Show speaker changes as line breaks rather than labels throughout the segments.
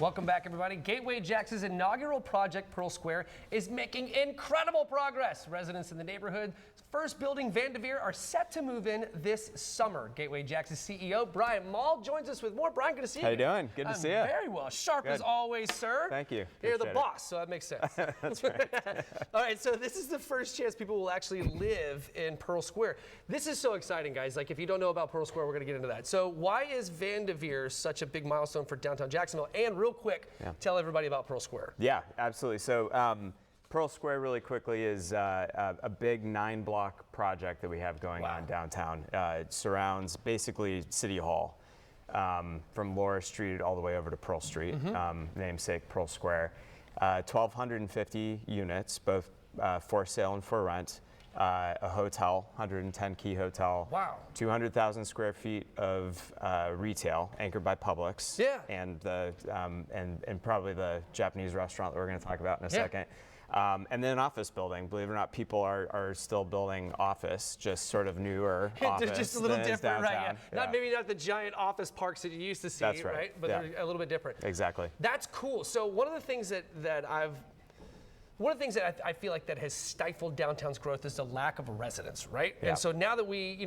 Welcome back, everybody. Gateway Jax's inaugural project, Pearl Square, is making incredible progress. Residents in the neighborhood first building Van Devere are set to move in this summer. Gateway Jax's CEO, Brian Mall, joins us with more. Brian, good to see you.
How you doing? Good to see you.
Very well. Sharp as always, sir.
Thank you.
You're the boss, so that makes sense.
That's right.
All right, so this is the first chance people will actually live in Pearl Square. This is so exciting, guys. Like, if you don't know about Pearl Square, we're going to get into that. So why is Van Devere such a big milestone for downtown Jacksonville? And real quick, tell everybody about Pearl Square.
Yeah, absolutely. So Pearl Square, really quickly, is a big 9-block project that we have going on downtown. It surrounds basically City Hall, from Laura Street all the way over to Pearl Street, namesake Pearl Square. 1,250 units, both for sale and for rent. A hotel, 110-key hotel.
Wow. 200,000
square feet of retail, anchored by Publix.
Yeah.
And probably the Japanese restaurant that we're going to talk about in a second. And then an office building. Believe it or not, people are still building office, just sort of newer office.
Just a little different, right?
Yeah.
Maybe not the giant office parks that you used to see,
That's right?
But they're a little bit different.
Exactly.
That's cool. So one of the things that I feel like that has stifled downtown's growth is the lack of residents, right?
Yeah.
And so now that we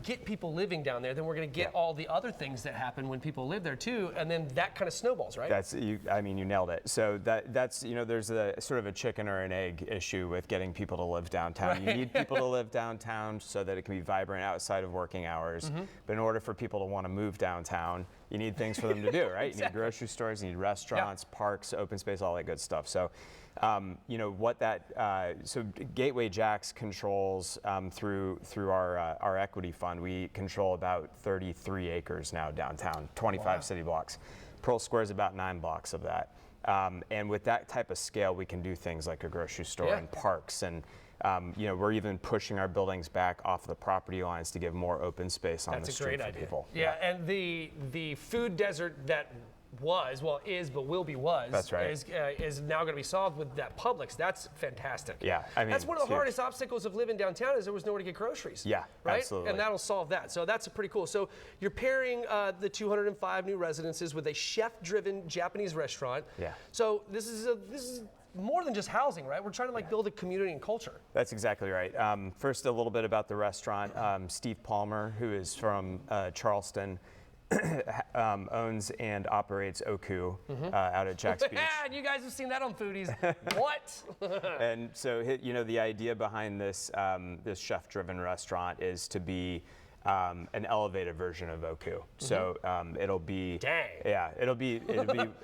get people living down there, then we're going to get all the other things that happen when people live there too, and then that kind of snowballs, right?
You nailed it. So that's there's a sort of a chicken or an egg issue with getting people to live downtown. Right. You need people to live downtown so that it can be vibrant outside of working hours. But in order for people to want to move downtown, you need things for them to do, right? Exactly. You need grocery stores, you need restaurants, parks, open space, all that good stuff. So, so Gateway Jax controls through our equity fund. We control about 33 acres now downtown, 25 city blocks. Pearl Square is about 9 blocks of that. And with that type of scale, we can do things like a grocery store and parks, and we're even pushing our buildings back off the property lines to give more open space on the street for people.
Yeah, and the food desert that
That's right.
is now going to be solved with that Publix. That's fantastic.
Yeah,
that's one of the hardest obstacles of living downtown is there was nowhere to get groceries.
Yeah,
right?
Absolutely.
And that'll solve that. So that's pretty cool. So you're pairing the 205 new residences with a chef-driven Japanese restaurant.
Yeah.
So this is more than just housing, right? We're trying to build a community and culture.
That's exactly right. First, a little bit about the restaurant. Steve Palmer, who is from Charleston, owns and operates Oku out at Jack's Beach.
And you guys have seen that on Foodies. What?
And so, the idea behind this this chef-driven restaurant is to be an elevated version of Oku. So it'll be it'll be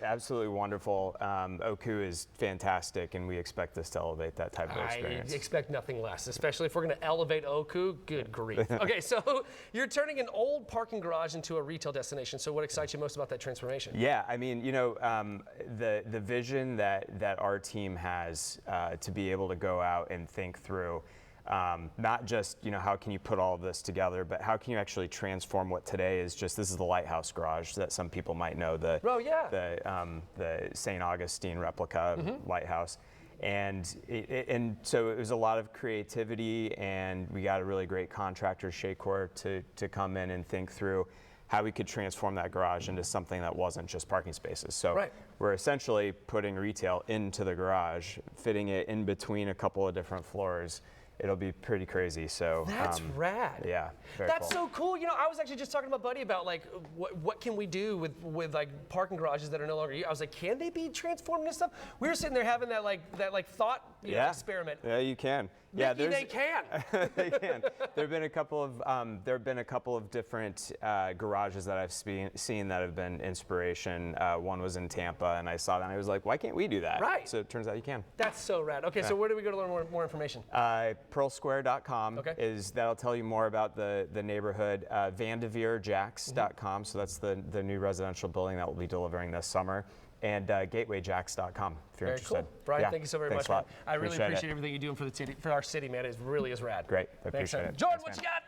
absolutely wonderful. Oku is fantastic, and we expect this to elevate that type of experience.
I expect nothing less, especially if we're going to elevate Oku. Good grief. Okay, so you're turning an old parking garage into a retail destination. So what excites you most about that transformation?
Yeah, the vision that our team has to be able to go out and think through. Not just, how can you put all of this together, but how can you actually transform what today is just, this is the Lighthouse Garage that some people might know, the St. Augustine replica lighthouse. And so it was a lot of creativity, and we got a really great contractor, Shakor, to come in and think through how we could transform that garage into something that wasn't just parking spaces. So we're essentially putting retail into the garage, fitting it in between a couple of different floors. It'll be pretty crazy. So
that's rad.
Yeah,
that's so cool. I was actually just talking to my buddy about what can we do with parking garages that are no longer used. I was like, can they be transformed into stuff? We were sitting there having that thought experiment.
Yeah, you can.
Mickey, they can.
They can. There have been a couple of different garages that I've seen that have been inspiration. One was in Tampa, and I saw that and I was like, why can't we do that? Right. So it turns out you can.
That's so rad. Okay, so where do we go to learn more information?
Pearlsquare.com that'll tell you more about the neighborhood. VanDevereJax.com, so that's the new residential building that we'll be delivering this summer. And GatewayJax.com if you're interested.
Cool. Brian, thank you so very much.
Man.
I really appreciate everything you're doing for our city, man. It really is rad.
Great. I appreciate it.
Jordan, what you got?